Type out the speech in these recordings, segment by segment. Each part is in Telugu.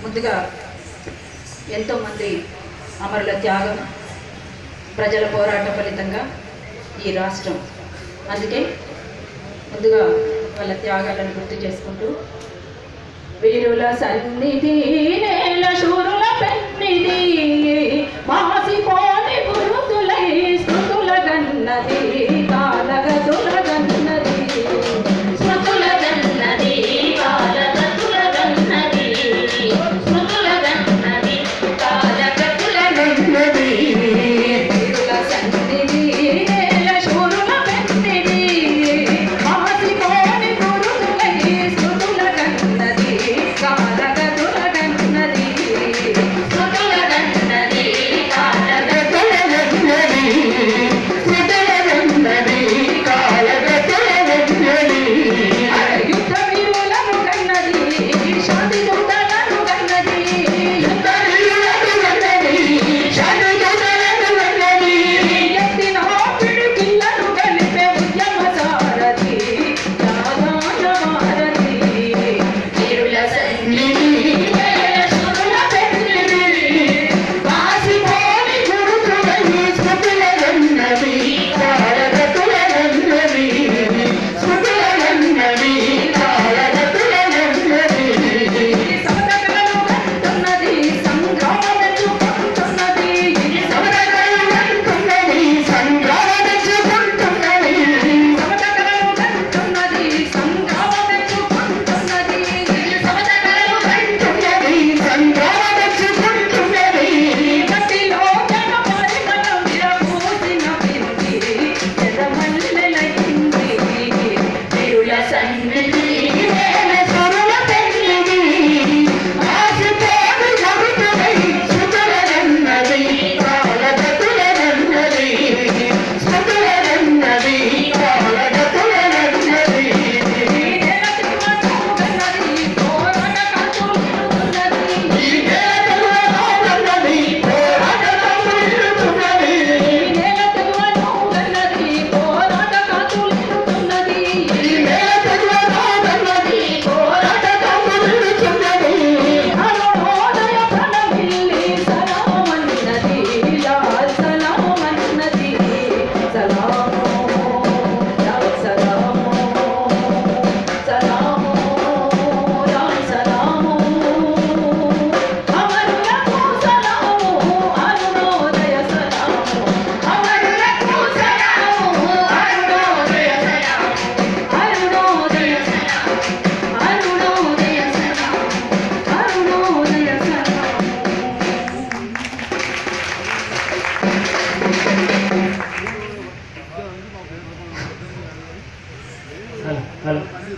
ముందుగా ఎంతోమంది అమరుల త్యాగం ప్రజల పోరాట ఫలితంగా ఈ రాష్ట్రం, అందుకే ముందుగా వాళ్ళ త్యాగాలను గుర్తు చేసుకుంటూ వీరుల సన్నిధి నేల శూరుల పెన్నిధి మాసిపోని గురుతులై స్మృతుల గన్నది కాలగతుల గన్నది స్మృతుల గన్నది కాలగతుల గన్నది స్మృతుల గన్నది కాలగతుల గన్నది వీరుల సన్నిధి నేల శూరుల పెన్నిధి మాసిపోని గురుతులై స్మృతుల గన్నది కాలగతుల గన్నది స్మృతుల గన్నది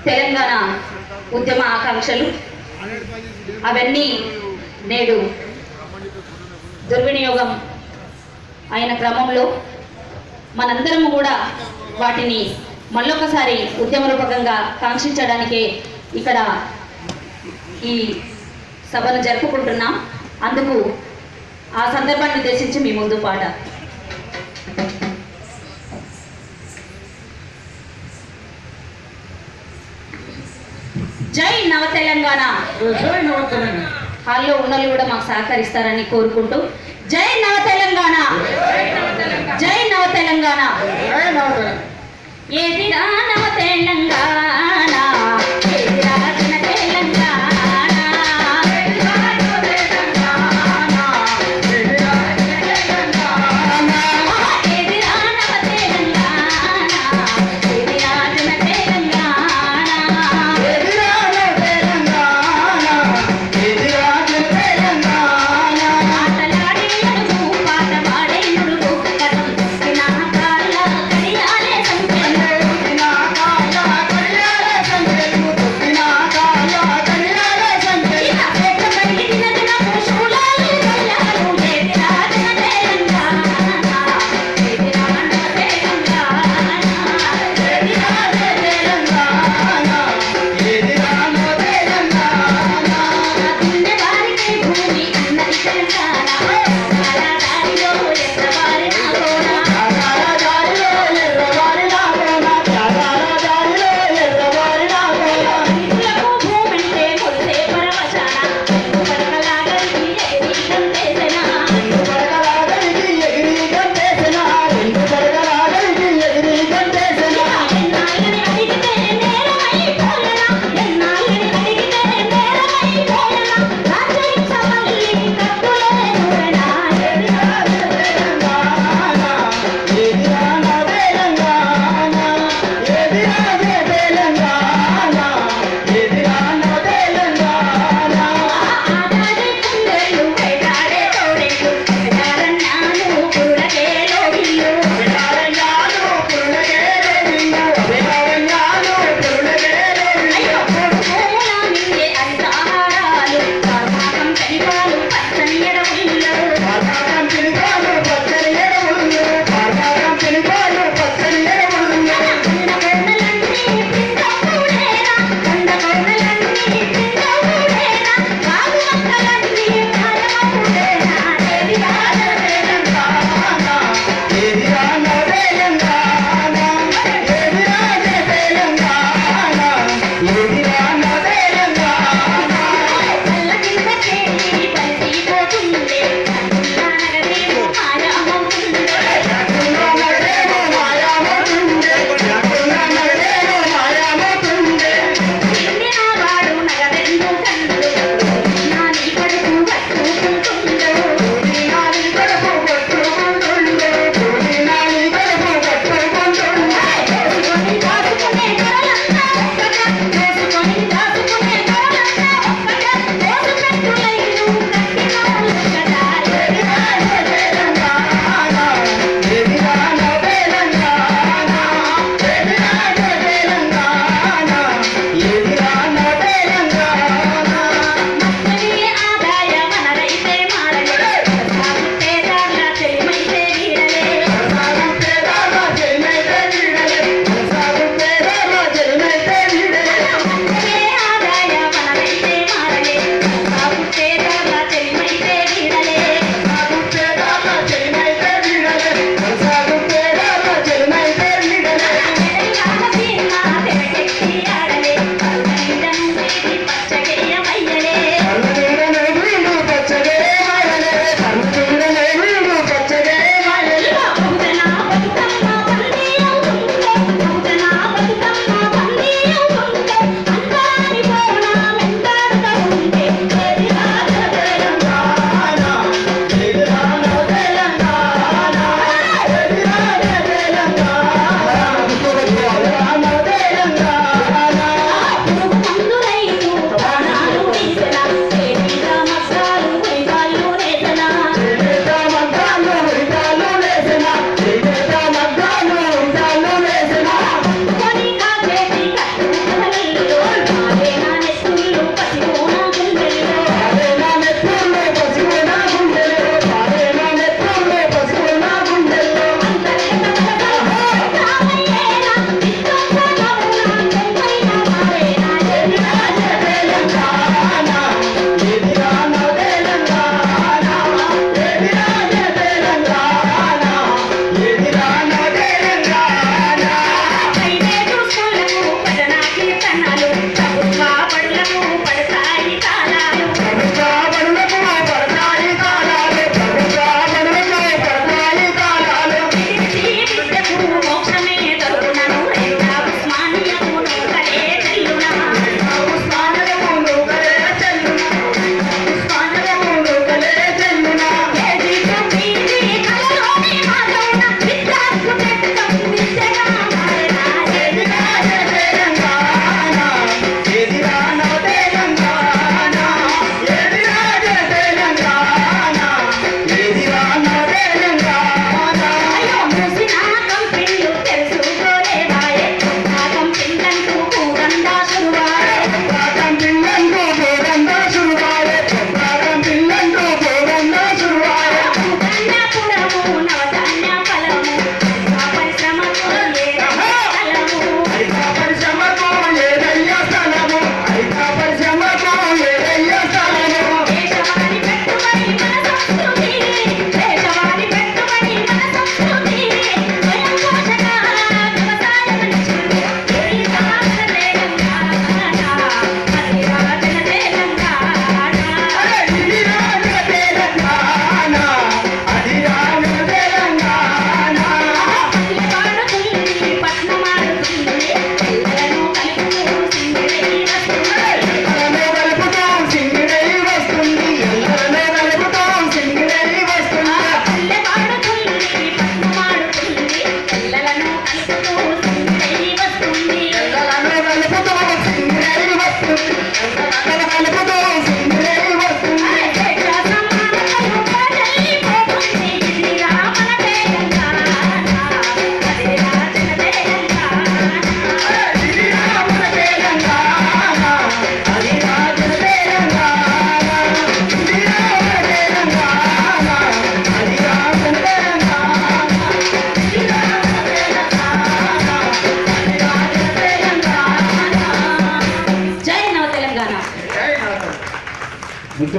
తెలంగాణ ఉద్యమ ఆకాంక్షలు అవన్నీ నేడు దుర్వినియోగం అయిన క్రమంలో మనందరం కూడా వాటిని మళ్ళొకసారి ఉద్యమ రూపకంగా కాంక్షించడానికే ఇక్కడ ఈ సభను జరుపుకుంటున్నాం. అందుకు ఆ సందర్భాన్ని ఉద్దేశించి మీ ముందు పాట. జై నవ తెలంగాణ. హాల్లో ఉన్నోళ్ళు కూడా మాకు సహకరిస్తారని కోరుకుంటూ జై నవ తెలంగాణ, జై నవ తెలంగాణ. ఏదిరా నవ తెలంగాణ, ఏదిరా జన తెలంగాణ, ఏదిరా నవ తెలంగాణ, ఏదిరా నవ తెలంగాణ, ఏదిరా జన తెలంగాణ, ఆటలాడే నడుము పాట పాడే నుడుగు కథం నా కాళ్ళ కడియాలే సంఖ్యలు.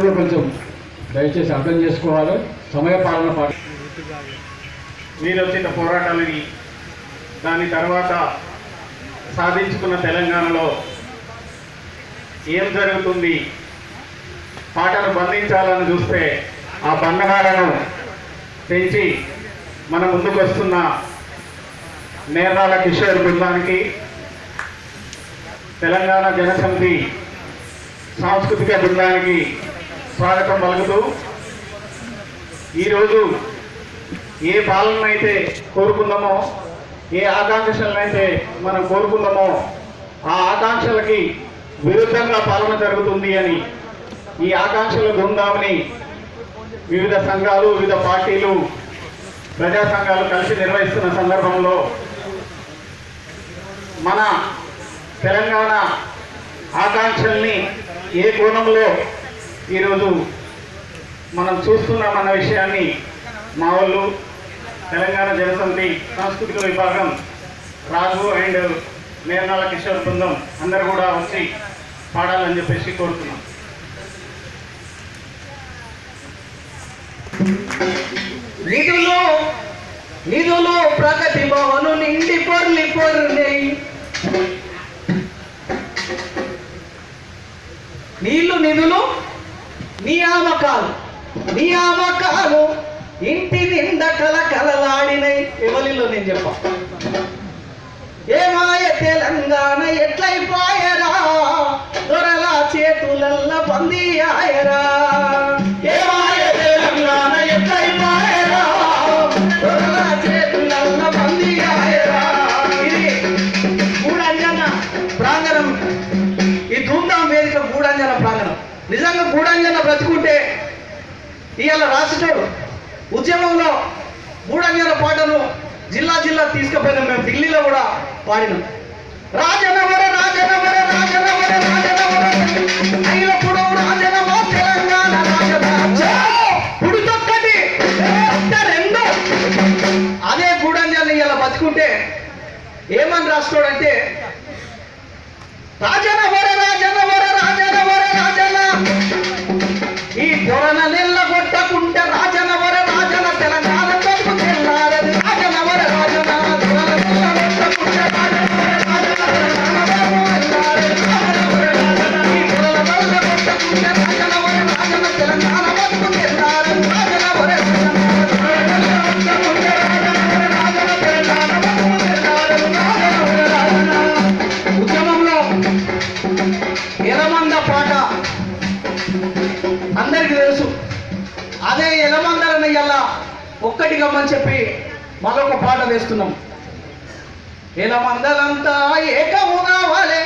కూడా కొంచెం దయచేసి అర్థం చేసుకోవాలి. సమయపాలన వీరొచ్చిన పోరాటాలని దాని తర్వాత సాధించుకున్న తెలంగాణలో ఏం జరుగుతుంది, పాటను బంధించాలని చూస్తే ఆ బంధనాలను పెంచి మన ముందుకు వస్తున్న నేర్నాల కిషోర్ బృందానికి తెలంగాణ జనసమితి సాంస్కృతిక బృందానికి స్వాగతం పలుకుతూ ఈరోజు ఏ పాలన అయితే కోరుకుందామో, ఏ ఆకాంక్షలనైతే మనం కోరుకుందామో ఆ ఆకాంక్షలకి విరుద్ధంగా పాలన జరుగుతుంది అని ఈ ఆకాంక్షల బృందాన్ని వివిధ సంఘాలు, వివిధ పార్టీలు, ప్రజా సంఘాలు కలిసి నిర్వహిస్తున్న సందర్భంలో మన తెలంగాణ ఆకాంక్షల్ని ఏ కోణంలో ఈరోజు మనం చూస్తున్నామన్న విషయాన్ని మా వాళ్ళు తెలంగాణ జనసమితి సాంస్కృతిక విభాగం రాజు అండ్ నేర్నాల కిషోర్ బృందం అందరూ కూడా వచ్చి పాడాలని చెప్పేసి కోరుతున్నాం. నిధులు నిధులు ప్రగతి భవను నిండి పొర్లి పొర్లి, నీళ్లు నిధులు నియామకాలు ఇంటి నిండా కలకలలాడినై. ఎవరిలో నేను చెప్పా, ఏమాయ తెలంగాణ ఎట్లయిపోయరా, దొరల చేతులల్ల బందీ ఆయరా. ఏమాయ తెలంగాణ ఎట్లయిపోయరా, దొరల చేతులల్ల బందీ ఆయరా. ఇది గూడంజన ప్రాంగణం, ఈ ధూమ్ధాం వేదిక గూడంజన ప్రాంగణం. నిజంగా గూడంజన బ్రతుకుంటే ఇవాళ రాష్ట్రుడు ఉద్యమంలో గూడంజన పాటను జిల్లా తీసుకుపోయినాం. మేము ఢిల్లీలో కూడా పాడినాం. రాజనవర రాజనవర రాజనవర రాజనవర అయినప్పుడు రాజనవ తెలంగాణ పుడుతొక్కటి రెండు. అదే గూడంజన ఇలా బతుకుంటే ఏమని రాస్తాడంటే, రాజనవర రాజనవర రాజనవర రాజన ఈ దొరన నెల్ల కొట్టకుంటే రాజనవర రాజన తెలంగాణ తప్పు తెల్లారది. రాజనవర రాజన దొరల నెల్ల కొట్టకుంటే రాజనవర రాజన ఈ దొరల నెల్ల కొట్టకుంటే రాజనవర రాజన తెలంగాణ తప్పు తెల్లారది. రాజనవర ఉద్యమంలో ఎలమంద పాట అందరికీ తెలుసు. అదే ఎలమందలని ఇలా ఒక్కటి గమ్మని చెప్పి మరొక పాట వేస్తున్నాం. ఎలమందలంతా ఏకము కావాలి,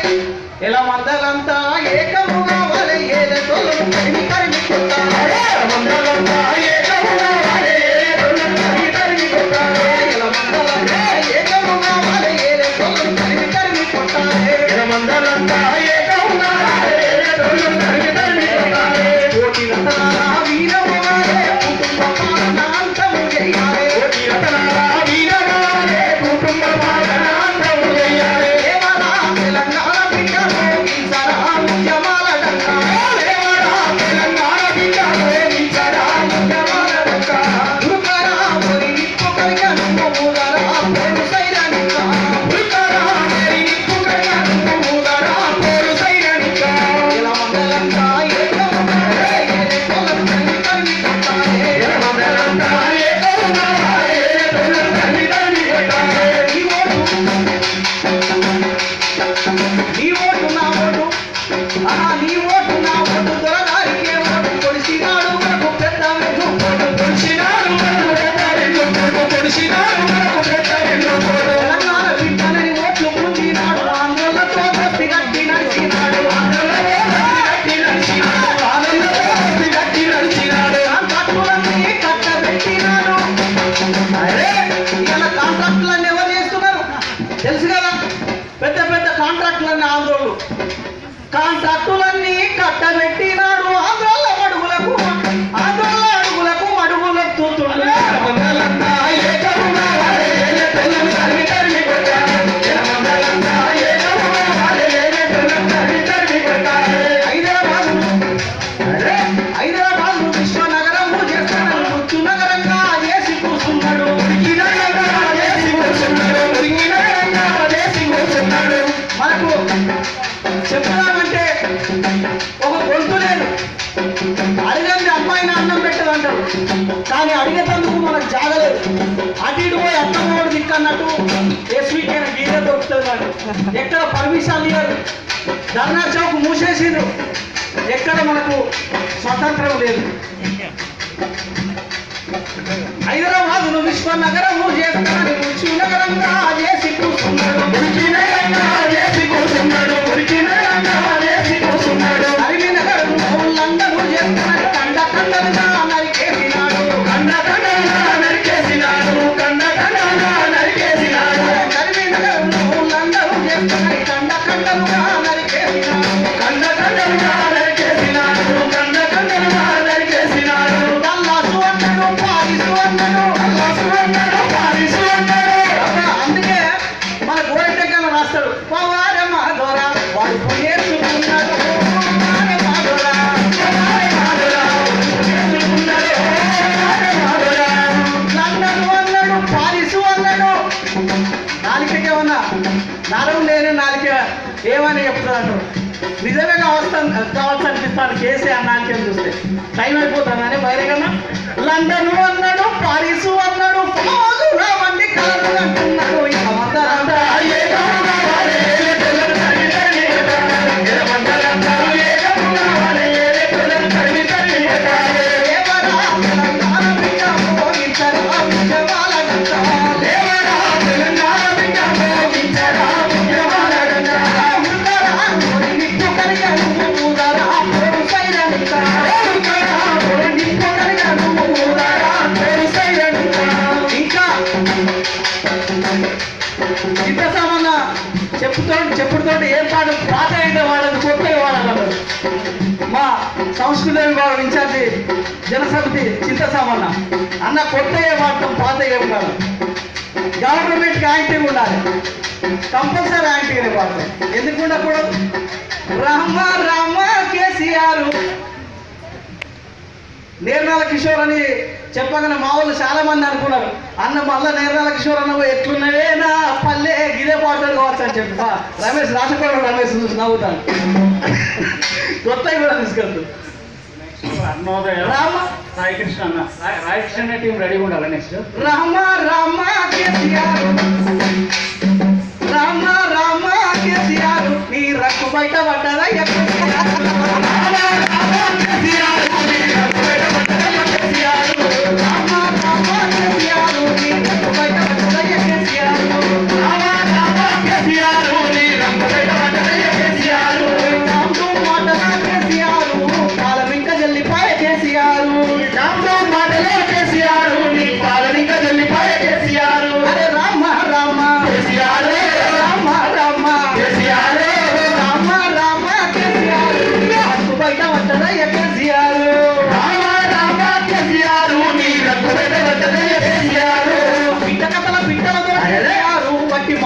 ఎలమందలంతా ఏకము కావాలి, ఏలతోలను తరిమి తరిమి కొట్టాలి. ఎలమందలంతా ఏకము కావాలి, తరిమి తరిమి కొట్టాలి. ఎలమందలంతా ఏకము కావాలి, ఏలతోలను తరిమి తరిమి కొట్టాలి. ఎలమందలంతా ఏకము కావాలి, ఏలతోలను తరిమి తరిమి కొట్టాలి. కోటి రతనాల వీరవారే కుటుంబ పాలన అంతము చేయాలి. కోటి రతనాల వీరవారే కుటుంబ పాలన అంతము చేయాలి. దేవరా తెలంగాణ బిడ్డలు ఈసరా ఉద్యమాల డంకా. దేవరా తెలంగాణ బిడ్డలు ఈసరా ఉద్యమాల డంకా. దుర్గరా మరి నిప్పు కలిగను మూగరా పోరు సైరనిక. దుర్గరా మరి నిప్పు కలిగను మూగరా పోరు సైరనిక. ఇలా మండలంతా ఏకము తెలుసు కదా, పెద్ద పెద్ద కాంట్రాక్టులన్నీ ఆంధ్రోళ్ళు. కాంట్రాక్టులన్నీ కట్టబెట్టినాడు ఆంధ్రోళ్ళ అడుగులకు, ఆంధ్రోళ్ళ అడుగులకు మడుగులకు తూతుండే. హైదరాబాద్ అన్నట్టు ఎస్వికే గీరే దొరుకుతుంది వాడు. ఎక్కడ పర్మిషన్ ఇవ్వరు, ధర్నా చౌక్ మూసేసిండ్రు, ఎక్కడ మనకు స్వతంత్రం లేదు. హైదరాబాదును విశ్వనగరము చేస్తాడు, నగరంగా చేసి కూర్చున్నాడు, అరిమి నగరం లండను చేస్తున్నాడు, కండ కండలుగా నరికేసినాడు, అరిమి నగరం లండను చేస్తున్నాడు, కండ కండలుగా నరికేసినాడు. డల్లాసు అన్నాడు, పారిసు అన్నాడు. అందుకే మన గోరెంటెక్కన రాస్తాడు, పవారే మాధోర వాడు పుణ్యేసుకున్నాడు, లండను అన్నాడు, పారిసు అన్నాడు. నాలుకకి ఏమన్నా నరం లేని నాలుక ఏమని చెప్తాడు. నిజమే కావచ్చు అనిపిస్తాను కేసీఆర్ నాలుకేం చూస్తే. టైం అయిపోతుందని బయటకన్నా. లండను అన్నాడు, పారిసు అన్నాడు, వంటి కలరు అంటున్నాడు. ఇక మందరంతా చెప్పుడుతో ఏం పాటు పాత అయితే వాడదు, కొత్తగా వాడాలి. మా సంస్కృతి విభాగం ఇన్ఛార్జి జనసమితి చింతసామన్న అన్న కొత్తగా వాడటం, పాత ఏం కాదు. గవర్నమెంట్ యాంటీ ఉండాలి, కంపల్సరీ యాంటీగానే వాడతాం. ఎందుకు ఉండకూడదు? రామ రామ కేసీఆర్ నేర్నాల కిషోర్ అని చెప్పగానే మా వాళ్ళు చాలా మంది అనుకున్నారు, అన్న మళ్ళా నేర్నాల కిషోర్ అన్న ఎట్లున్నవే నా పల్లె గిదే పాడతాడు కావచ్చు అని చెప్పి రమేష్ రాజకోడు రమేష్ చూసి నవ్వుతాను. కొత్తవి కూడా తీసుకెళ్తాడు. రామ రాయకృష్ణ అన్న, రాయకృష్ణ టీం రెడీగా ఉండాలి. నెక్స్ట్ రామ రామ కేసీఆర్, రామ రామ కేసీఆర్ నీ రక్కు బయట పడ్డదా?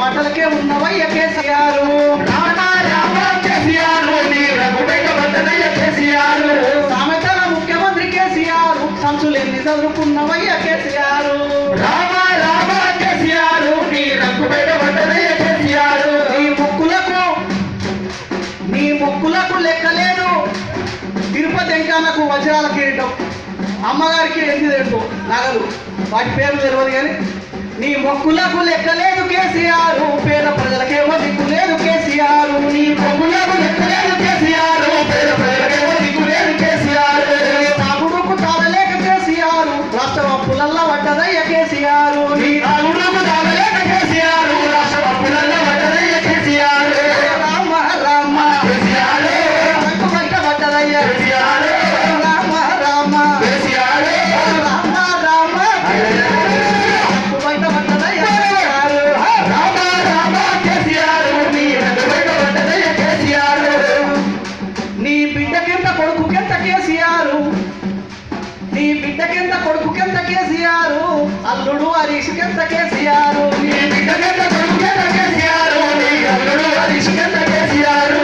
మాటలకే ఉన్నవయ్య కేసీఆర్, సామెతల ముఖ్యమంత్రి కేసీఆర్, సంచులెన్ని చదువుకున్నవయ్య కేసీఆర్, నీ ముక్కులకు లెక్కలేదు. తిరుపతి వెంకన్నకు వజ్రాల కిరీటం, అమ్మగారికి ఎందు నగలు, వాటి పేర్లు తెలియదు కానీ నీ మొక్కులకు లెక్కలేదు కేసీఆర్, పేద ప్రజలకేమో దిక్కు లేదు కేసీఆర్, నీ మొక్కులకు లెక్కలేదు కేసీఆర్, పేద ప్రజలకేమో దిక్కు లేదు కేసీఆర్, తాగుడుకు తాగలేక కేసీఆర్, రాష్ట్ర అప్పులల్లా పడ్డదయ్య కేసీఆర్, నీ తాగుడుకు తాగలేక కేసీఆర్, రాష్ట్ర అప్పులల్లా పడ్డదయ్య కేసీఆర్, రామ రామ కేసీఆర్ బయట పడ్డదయ్య కేసీఆర్, రామ రామ కేసీఆర్, రామ రామ నీ బిడ్డకెంత కొడుకుకెంత కేసీఆర్, నీ బిడ్డకెంత కొడుకుకెంత కేసీఆర్, అల్లుడు హరీష్కెంత కేసీఆర్, నీ బిడ్డకెంత కొడుకుకెంత కేసీఆర్, అల్లుడు హరీష్కెంత కేసీఆర్,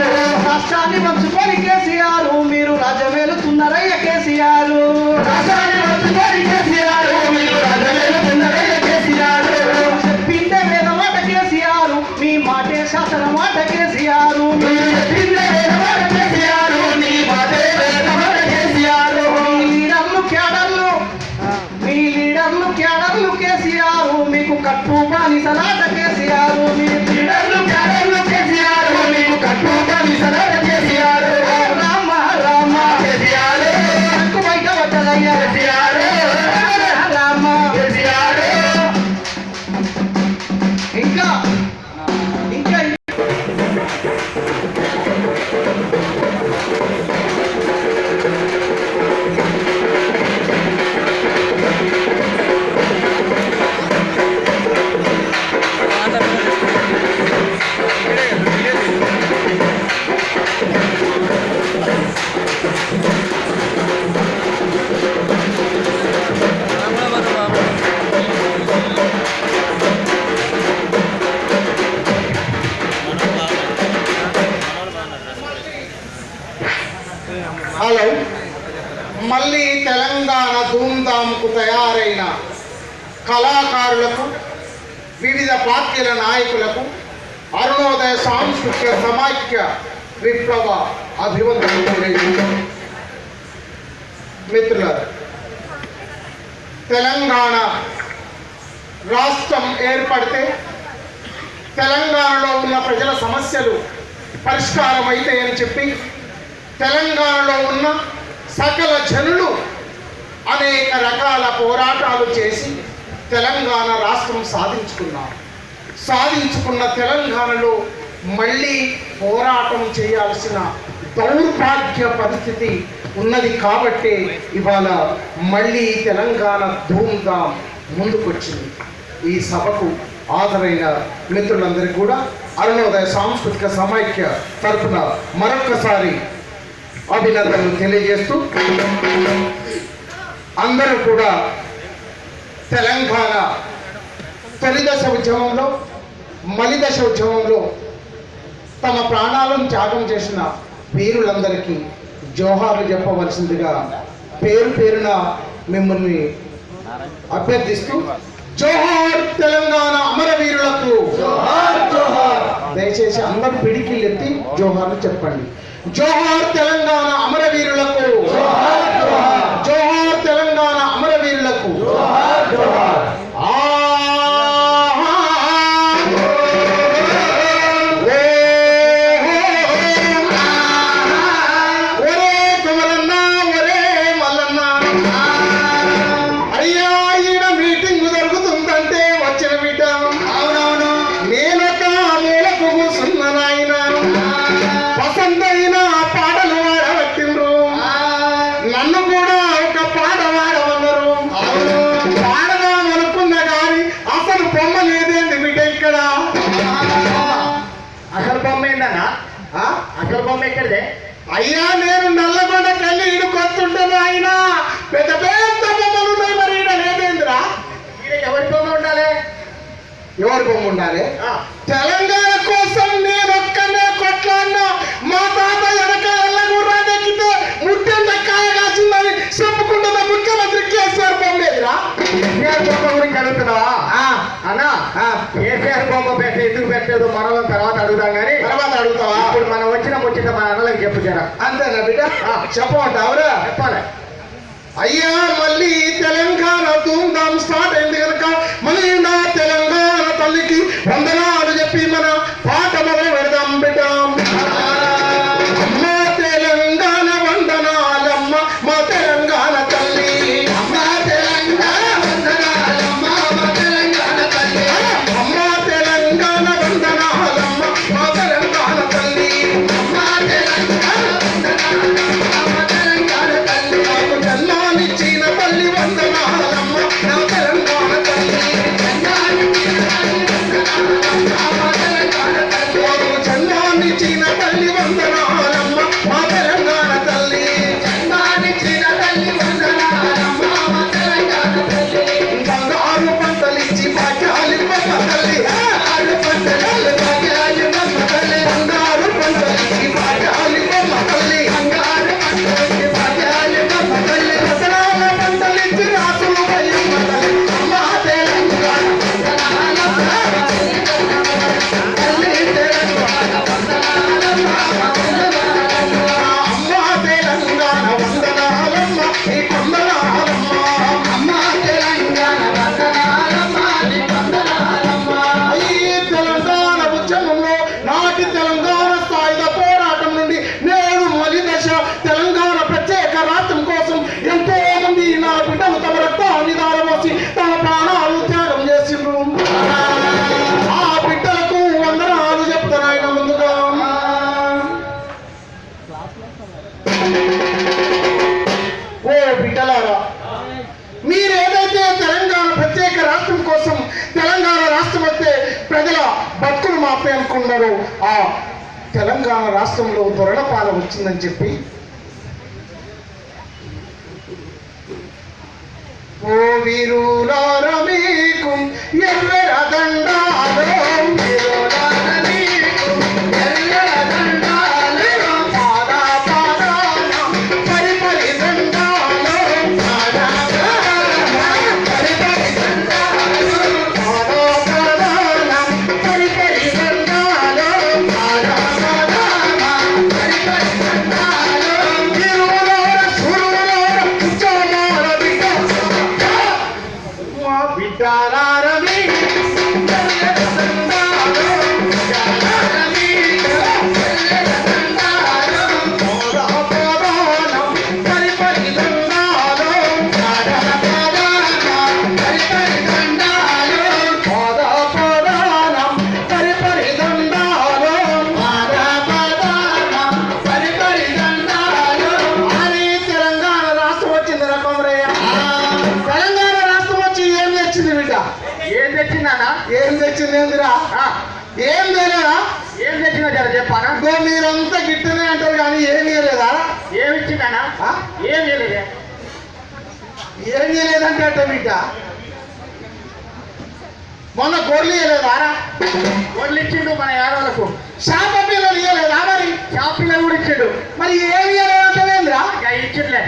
రాష్ట్రాన్ని పంచుకొని కేసీఆర్ మీరు రాజమేలుతున్నారయ్య కేసీఆర్, రాష్ట్రాన్ని పంచుకొని కేసీఆర్ మీరు రాజమేలుతున్నారయ్య కేసీఆర్, చెప్పిందే వేద మాట కేసీఆర్, మీ మాటే శాసన మాట కేసీఆర్, మీ లీడర్లు కేసీఆర్ మీకు కట్టు కట్టు బానిసలాట కేసీఆర్ మీరు లీడర్లు క్యాడర్లు కేసీఆర్ మీకు కట్టు బానిసలాట కేసీఆర్ రామ రామ కేసీఆర్ నాకు బయట పడ్డదయ్యా కేసీఆర్ రామ కేసీఆర్ ఇంకా ఇంకా హలో మళ్ళీ తెలంగాణ ధూమ్ధామ్కు తయారైన కళాకారులకు వివిధ పార్టీల నాయకులకు అరుణోదయ సాంస్కృతిక సమాఖ్య విప్లవ అభివందనలు తెలియజేశారు. మిత్రులారా, తెలంగాణ రాష్ట్రం ఏర్పడితే తెలంగాణలో ఉన్న ప్రజల సమస్యలు పరిష్కారం అవుతాయని చెప్పి తెలంగాణలో ఉన్న సకల జనులు అనేక రకాల పోరాటాలు చేసి తెలంగాణ రాష్ట్రం సాధించుకున్న తెలంగాణలో మళ్ళీ పోరాటం చేయాల్సిన దౌర్భాగ్య పరిస్థితి ఉన్నది కాబట్టి ఇవాళ మళ్ళీ తెలంగాణ ధూమ్ధాం ముందుకొచ్చింది. ఈ సభకు హాజరైన మిత్రులందరికీ కూడా అరుణోదయ సాంస్కృతిక సమైక్య తరఫున మరొక్కసారి అభినందనలు తెలియజేస్తూ అందరూ కూడా తెలంగాణ తొలిదశ ఉద్యమంలో మలిదశ ఉద్యమంలో తమ ప్రాణాలను త్యాగం చేసిన వీరులందరికీ జోహార్లు చెప్పవలసిందిగా పేరు పేరున మిమ్మల్ని అభ్యర్థిస్తూ జోహార్ తెలంగాణ అమరవీరులకు జోహార్ జోహార్. దయచేసి అందరూ పిడికిలు ఎత్తి జోహార్లు చెప్పండి. జోహార్ తెలంగాణ అమరవీరులకు జోహార్ జోహార్. జోహార్ తెలంగాణ అమరవీరులకు జోహార్ జోహార్. అసలు బొమ్మ ఎక్కడిదే? అయ్యా నేను నల్లగొండకి వెళ్ళి ఈడు కొత్తుంటాను. ఆయన పెద్ద పెద్ద బొమ్మలు ఉన్నాయి, మరి ఈడ లేదేంద్రా? ఈడ ఎవరి బొమ్మ ఉండాలి? ఎవరి బొమ్మ ఉండాలి? తెలంగాణ కోసం నేను ఒక్కనే కొట్లాడినా. మా తాత వెనక ఎల్లగూర్రాన్ని ఎక్కితే ముట్టెంత కాయ కాసిందని చెప్పుకుంటున్న ముఖ్యమంత్రి కేసీఆర్ బొమ్మ ఎదురా? కేసీఆర్ బొమ్మ గురించి అడుగుతున్నావా అన్నా? కేసీఆర్ బొమ్మ పెట్టే ఎందుకు పెట్టలేదు మనం తర్వాత అడుగుదాం, కానీ తర్వాత అడుగుతావా? ఇప్పుడు మనం వచ్చిన ముచ్చట మన అన్నలకు చెప్పు జరా. అంతేనా బిడ్డ? చెప్పమంటావురా? చెప్పాలి. అయ్యా మళ్ళీ తెలంగాణ ధూమ్ధాం స్టార్ట్ అయింది కనుక మళ్ళీ నా తెలంగాణ తల్లికి వందనాలు చెప్పి మన పాట మొదలు పెడదాం బిడ్డ. అమ్మ తెలంగాణ వందనాలమ్మ మా తెలంగాణ తల్లి. అమ్మ తెలంగాణ వందనాలమ్మ మా తెలంగాణ తల్లి. అమ్మ తెలంగాణ వందనాలమ్మ మా తెలంగాణ తల్లి. అమ్మ తెలంగాణ వందనాలమ్మ మా తెలంగాణ తల్లి. జన్మానిచ్చిన తల్లి వందనాలమ్మ నా తెలంగాణ తల్లి. తెలంగాణ రాష్ట్రం వస్తే ప్రజల బతుకులు మాపే అనుకున్నారు. ఆ తెలంగాణ రాష్ట్రంలో దొరల పాలన వచ్చిందని చెప్పి ఓ వీరులార మీకు ఎర్ర దండాలో వీరులార మీకు ఎర్ర దండాలో పాదా పాదాన పరి పరి దండాలో పాదా పాదాన పరి పరి దండాలో పాదా పాదాన పరి పరి దండాలో పాదా పాదాన పరి పరి దండాలో వీరులార శూరులార ఉచ్చమాల బిడ్డ మా బిడ్డలారని ఏం తెచ్చిందా? ఏం తెచ్చిందేందిరా? ఏం తెలేదా? ఏం తెచ్చినా జర చెప్పానా? ఇంకో మీరంతా గిట్టనే అంటారు కానీ ఏం చేయలేదా? ఏమి ఇచ్చిందానా? ఏం చేయలేదే. ఏం చేయలేదంటే అట్ట బిడ్డ మొన్న గొర్రెలు ఇవ్వలేదారా? గొడ్లు ఇచ్చిండు మన యాదవులకు. శాప పిల్లలు ఇవ్వలేదా? మరి షాపులో కూడా ఇచ్చిండు. మరి ఏమి ఇవ్వలేదంటేంద్రా? ఇక ఇచ్చిండులే.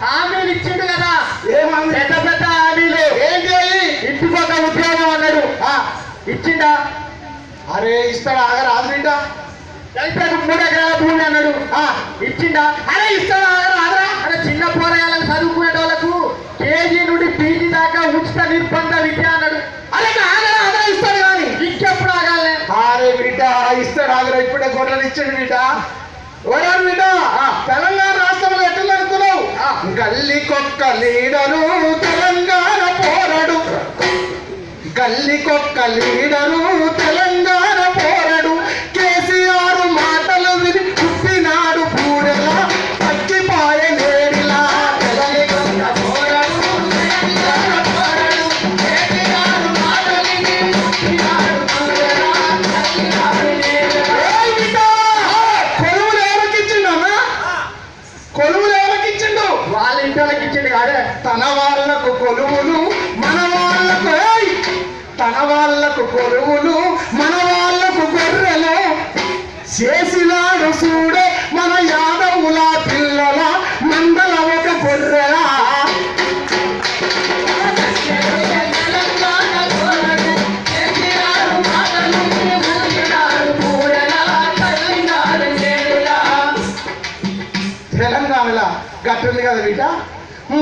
హామీలు ఇచ్చిండు కదా, ఏమన్నా పెద్ద పెద్ద హామీలు. ఏంటి అవి? ఇంటికి ఒక ఉద్యోగం అన్నాడు, ఇచ్చిండా? అరే ఇస్తాడా? ఆగరాదు బిడ్డ. రైతులకు 3 ఎకరాల భూమి అన్నాడు, ఇచ్చిండా? అరే ఇస్తాడా? ఆగరాదురా. అరే చిన్న పోరాయాలకు చదువుకునే వాళ్ళకు కేజీ నుండి పీజీ దాకా ఉచిత నిర్బంధ విద్య అన్నాడు. అరే ఆగరా ఇస్తాడు కానీ ఇంకెప్పుడు ఆగాలే? అరే బిడ్డ ఇస్తాడు. ఆగరా ఇప్పుడే గొర్రెలు ఇచ్చాడు బిడ్డ. ఓరాడు బిడ్డ, తెలంగాణ రాష్ట్రంలో ఎట్లా అనుకున్నావు? గల్లికొక్క లీడరు తెలంగాణ పోరాడు, గల్లికొక్క లీడరు తెలంగాణ పోరాడు. కేసీఆర్ మాటలు విని పుట్టినాడు పూడెలా పచ్చిపాయ నేడిలా. గల్లికొక్క పోరాడు తెలంగాణ పోరాడు, కేసీఆర్ మాటలు విని పుట్టినాడు పూడెలా పచ్చిపాయ నేడిలా. ఏయ్ బిడ్డ, కొలువులు ఎవరికిచ్చిండన్నా? కొలువులు ఎవరికిచ్చిండు? వాళ్ళ ఇంటికి ఇచ్చిండు కాదే. తన వాళ్ళకు కొలువులు మన వాళ్ళకు, తన వాళ్ళకు కొలువులు మన వాళ్ళకు గొర్రెలు చేసినాడు చూడే మన యాదవుల పిల్లల మందల ఒక గొర్రెల. తెలంగాణలో గట్టుంది కదా బిడ్డ.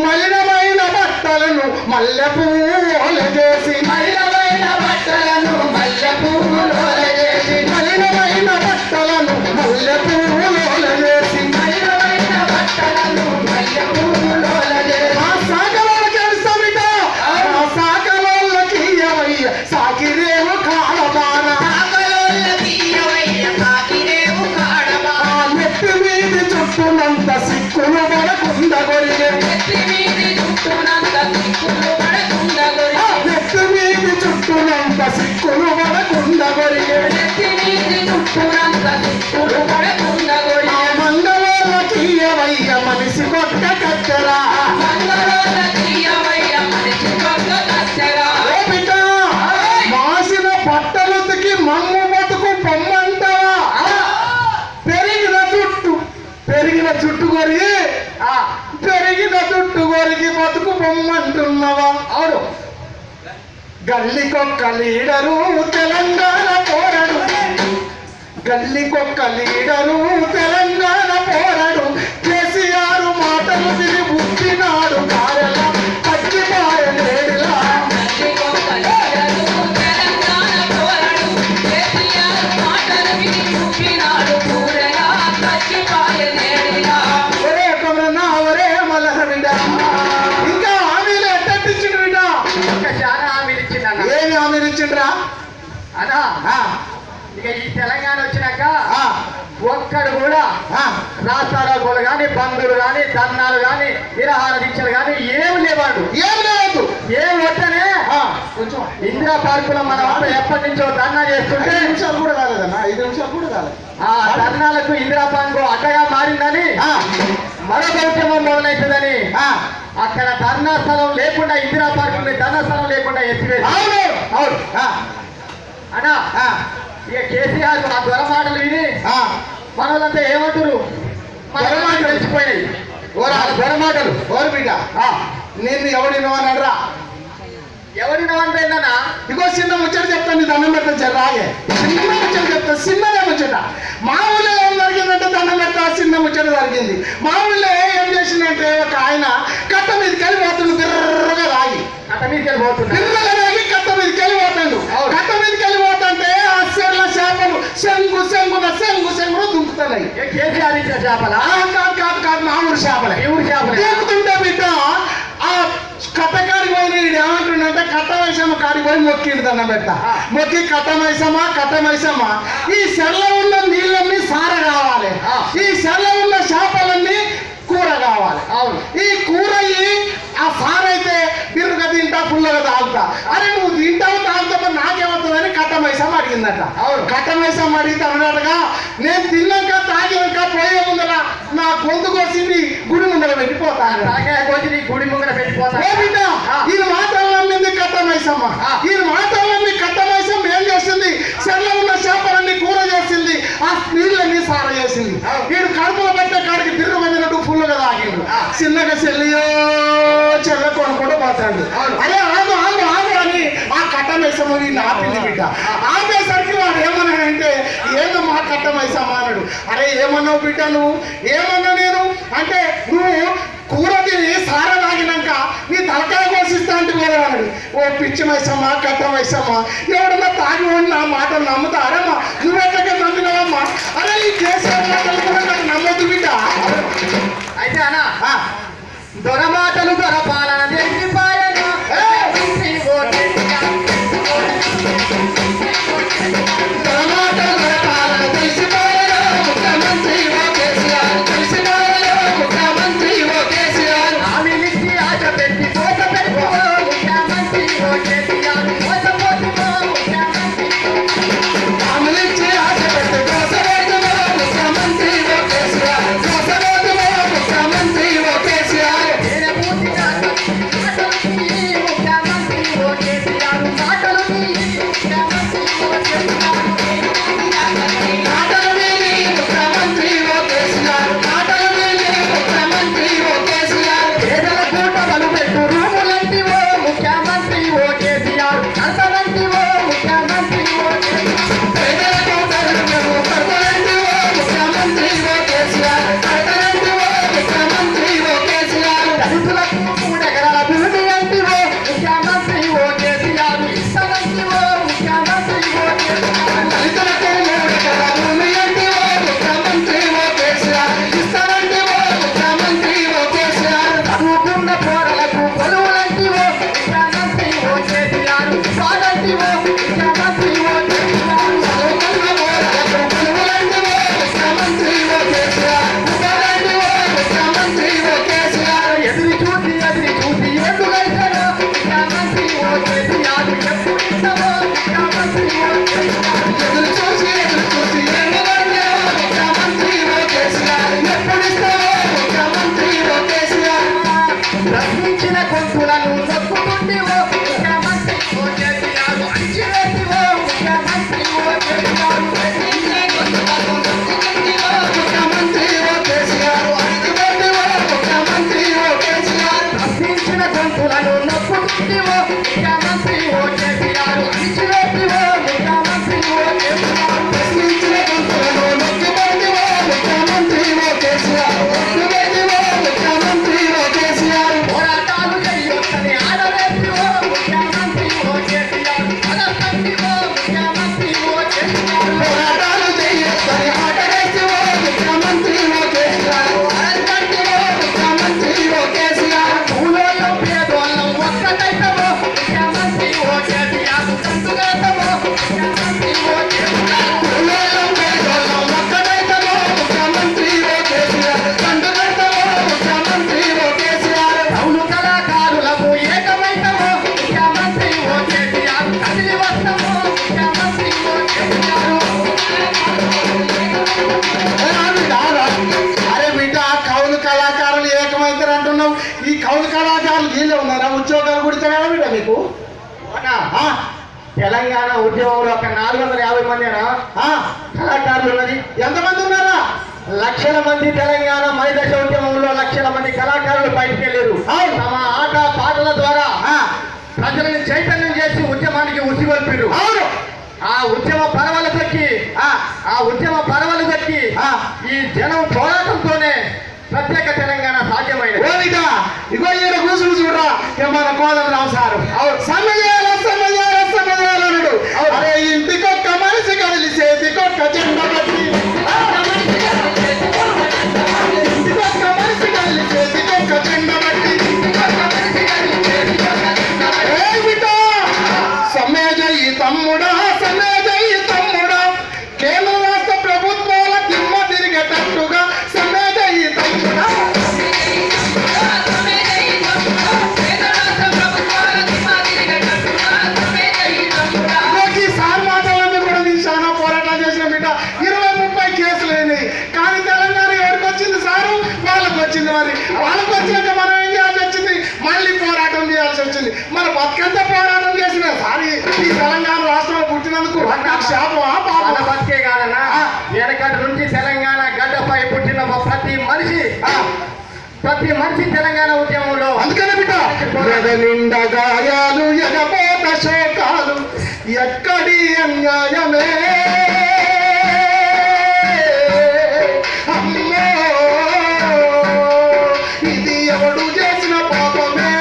మలినమైన బట్టలను మల్లె పూల చేసి, మలినమైన బట్టలను మల్లె పూల చేసి, మలినమైన బట్టలను మల్లె పూల చేసి, మలినమైన బట్టలను మల్లె పూల చేసి. ఆ సాగలోళ్ళకి ఏడుస్తాం బిడ్డ, ఆ సాగలోళ్ళకి ఇయ్యవయ్య సాకిరేవు కాడబాన, నెత్తి మీది చుట్టూనంత సిక్కులు పడకుండ గొరిగే, నెత్తి మీది చుట్టూనంత సిక్కులు పడకుండ గొరిగే. ఆ మంగళోళ్ళకి ఇయ్యవయ్య మనిషి కొట్ట కట్టరా, ఓ బిడ్డ మాసిన బట్టలుతికి మమ్ము బతుకు పొమ్మంటావా? పెరిగిన జుట్టు కొరిగి బతుకు పొమ్మంటున్నావా? అవును. గల్లికొక్క లీడరు తెలంగాణ పోరాడు, గల్లికొక్క లీడరు తెలంగాణ పోరాడు. కేసీఆర్ మాటలు విని బుద్ధినాడు కాయల పచ్చిపాయ నేడిలా. ఒరే కొమరన్నా, ఒరే మల్లన్న బిడ్డ, ఇంకా హామీలు ఎట్టించిండు బిడ్డ? ఇంకా చాలా హామీలు ఇచ్చిండన్న. ఏమి హామీలు ఇచ్చిండ్రా? అదా ఇక ఈ తెలంగాణ వచ్చినాక ఒక్కడు కూడా రాస్తారోకోలు కానీ, బంధువులు కానీ, ధర్నాలు కానీ, నిరాహార దీక్షలు కానీ ఏమి లేవాడు. ఏం లేదు. ఏం వద్దనే కొంచెం ఇందిరా పార్కులో మనం ఎప్పటి నుంచో ధర్నా చేస్తుంటే 5 నిమిషాలు కూడా కాలేదన్నా, 5 నిమిషాలు కూడా కాలేదు. ఆ ధర్నాలకు ఇందిరా పార్కు అడ్డగా మారిందని మరో ఉద్యమం మొదలవుతుందని అక్కడ ధర్నా స్థలం లేకుండా ఇందిరా పార్కు ధర్నా స్థలం లేకుండా ఎత్తివేసి అవును అవును అన్నా ఇక కేసీఆర్ ఆ దొర మాటలు విని మనోళ్ళంతా ఏమంటారు దొర మాటలు తెలిసిపోయినాయి దొర మాటలు ఓరు బిడ్డ నేను ఎవడినో అని అనరా. ఎవరిని వందైందన్నా ఇగో చిన్న ముచ్చట చెప్తాను, నీ దండం పెడతా జర్రాగే. చిన్న ముచ్చట చెప్తా, చిన్నదే ముచ్చట. మా ఊళ్ళో ఏం జరిగిందంటే దండం పెడతా చిన్న ముచ్చట జరిగింది. మా ఊళ్ళో ఏం చేసిందంటే ఒక ఆయన కట్ట మీదకి వెళ్ళి పోతుండు, బిర్రగా రాగి అట్ట మీదకి వెళ్ళిపోతున్నా బిర్రగా రాగి కట్ట మీదకి వెళ్ళి పోతాడు. కట్ట మీదకి వెళ్ళి పోతుంటే ఆ చెర్ల చేపలు శంగున దుంకుతున్నాయి. కేసీఆర్ ఇచ్చిన చేపల కాదు మా ఊరు చేపలే. ఈ ఊరి చేపలు దూకుతుంటే బిడ్డ ఆ కట్టకాడికి పోయిన ఏమంటుండంటే కట్టమైసమ్మ కాడికి పోయి మొక్కిండు దండం పెట్ట. మొక్కి కట్టమైసమ్మ ఈ సెల్ల ఉన్న నీళ్ళన్నీ సార కావాలి, ఈ సెల్ల ఉన్న చేపలన్నీ కూర కావాలి. అవును ఈ కూర ఆ సారైతే బిర్రుగా తింటా పుల్లగా తాగుతా. అరే నువ్వు తింటావు తాగుతా నాకేమవుతుందని కట్టమైసమ్మ అడిగిందట. అవును కట్టమైసమ్మ అడిగితే అన్నట్టుగా నేను తిన్నాక తాగినాక పోయే ముందర నా గొంతు కోసింది గుడి ముందర పెట్టిపోతాను. తలకాయ కోసి నీ గుడి ముంగడ పెట్టిపోతా. ఈ మాటలు నమ్మింది కట్టమైసమ్మ. ఈ మాటలు నమ్మి కట్టమైసమ్మ ఏం చేసింది? చెర్ల ఉన్న చేపలన్నీ కూర చేసింది, ఆ నీళ్ళన్నీ సార చేసింది. వీడు కడుపులో పెట్టే కాడికి బిర్రు పడినట్టు ఫుల్గా తాగిండు. చిన్నగా చెల్లియో చెల్ల కొనుక్కుంటూ పోతాడు. అరే ఆగు ఆగు ఆగు అని ఆ కట్టమైసమ్మ వీడిని ఆపింది బిడ్డ. ఆపేసరికి వాడు ఏమన్నాడంటే ఏమమ్మా కట్టమైసమ్మ అన్నాడు. అరే ఏమన్నావు బిడ్డ నువ్వు? ఏమన్నా నేను అంటే నువ్వు కూర తిని సార తాగినాక నీ తలకాయ కోసిస్తా అంటే కూడా అన్నాడు. ఓ పిచ్చి మైసమ్మ కట్టమైసమ్మ ఎవడన్నా తాగి ఉండి నా మాటలు నమ్ముతారమ్మా? నువ్వెట్లకే నమ్మినావమ్మా? అరే ఈ కేసీఆర్ మాటలు కూడా నాకు నమ్మొద్దు బిడ్డ. అయితే అన్నా దొర మాటలు దొర పాలన తెలిసిపాయన ముఖ్యమంత్రి ఓ కేసీఆర్ ఉద్యమంలో అక్కడ 450 మందినా కళాకారులు ఉన్నది. ఎంతమంది ఉన్నారా? లక్షల మంది తెలంగాణ మైదశ ఉద్యమంలో లక్షల మంది కళాకారులు బయటికి వెళ్ళారు. తమ ఆట పాటల ద్వారా ప్రజలను చైతన్యం చేసి ఉద్యమానికి ఉసిగొల్పారు. అవును. ఆ ఉద్యమ పరవలు దక్కి ఈ జనం పోరాటంతోనే ప్రత్యేక తెలంగాణ సాధ్యమైనది. ఇగో ఈయన కూర్చుని చూడరా మన కోదం రావు సారు సమయాలన్నాడు. అరే ఇంటికొక్క మనిషి కదిలి చేతికొక్క జెండ బట్టి, ఇంటికొక్క మనిషి కదిలి చేతికొక్క జెండ బట్టి, సమేజయి తమ్ముడా సమేజయి తమ్ముడా, కేంద్ర రాష్ట్ర ప్రభుత్వాల దిమ్మ తిరిగేటట్టుగా సమేజయి తమ్ముడా. సార్ మాటలన్నీ కూడా నేను చాలా పోరాటం చేసిన బిడ్డ. 20-30 కేసులు అయినాయి. కానీ తెలంగాణ ఎవరికి వచ్చింది సారు? వాళ్ళకి వచ్చింది. మరి వాళ్ళకి వచ్చినాక మనం ఏం చేయాల్సి వచ్చింది? మళ్ళీ పోరాటం చేయాల్సి వచ్చింది. మన బతుకంతా పోరాటం చేసిన సారి ఈ తెలంగాణ రాష్ట్రంలో పుట్టినందుకు మన బతికే కాదన్నా, వెనకటి నుంచి తెలంగాణ గడ్డపై పుట్టిన ప్రతి మనిషి తెలంగాణ ఉద్యమంలో. అందుకనే బిడ్డ నిండా గాయాలు ఎగపోత శోకాలు ఎక్కడి అన్యాయమే అమ్మో, ఇది ఎవడు చేసిన పాపమే.